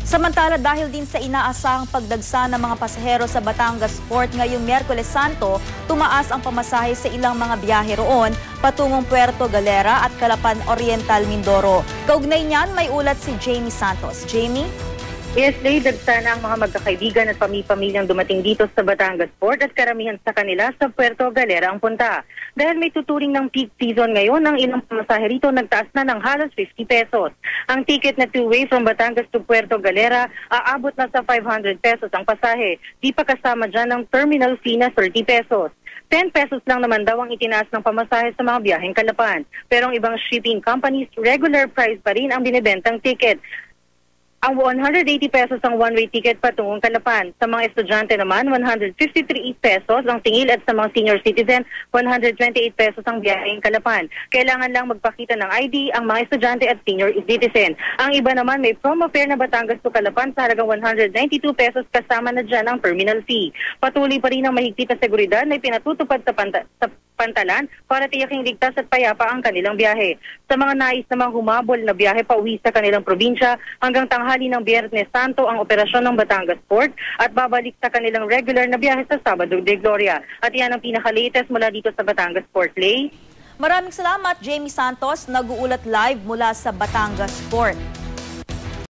Samantala dahil din sa inaasahang pagdagsa ng mga pasahero sa Batangas Port ngayong Miyerkules Santo, tumaas ang pamasahe sa ilang mga biyahe roon patungong Puerto Galera at Calapan Oriental, Mindoro. Kaugnay niyan, may ulat si Jamie Santos. Jamie? Yes, dagsa na ang mga magkakaibigan at pamilyang dumating dito sa Batangas Port at karamihan sa kanila sa Puerto Galera ang punta. Dahil may tuturing ng peak season ngayon, ang ilang pamasahe rito nagtaas na ng halos 50 pesos. Ang ticket na two-way from Batangas to Puerto Galera aabot na sa 500 pesos ang pasahe. Di pa kasama dyan ang terminal fee na 30 pesos. 10 pesos lang naman daw ang itinaas ng pamasahe sa mga biyaheng Calapan. Pero ang ibang shipping companies, regular price pa rin ang binibentang ticket. Ang 180 pesos ang one-way ticket patungong Calapan. Sa mga estudyante naman, 153 pesos ang tingil at sa mga senior citizen, 128 pesos ang biyaheng Calapan. Kailangan lang magpakita ng ID ang mga estudyante at senior citizen. Ang iba naman may promo fare na Batangas to Calapan sa halagang 192 pesos kasama na dyan ang terminal fee. Patuloy pa rin ang mahigpit na seguridad na pinatutupad sa pantalan para tiyaking ligtas at payapa ang kanilang biyahe. Sa mga nais namang humabol na biyahe pauwi sa kanilang probinsya, hanggang tanghali ng Biyernes Santo ang operasyon ng Batangas Port at babalik sa kanilang regular na biyahe sa Sabado de Gloria. At yan ang pinaka-latest mula dito sa Batangas Port. Lay. Maraming salamat, Jamie Santos, nag-uulat live mula sa Batangas Port.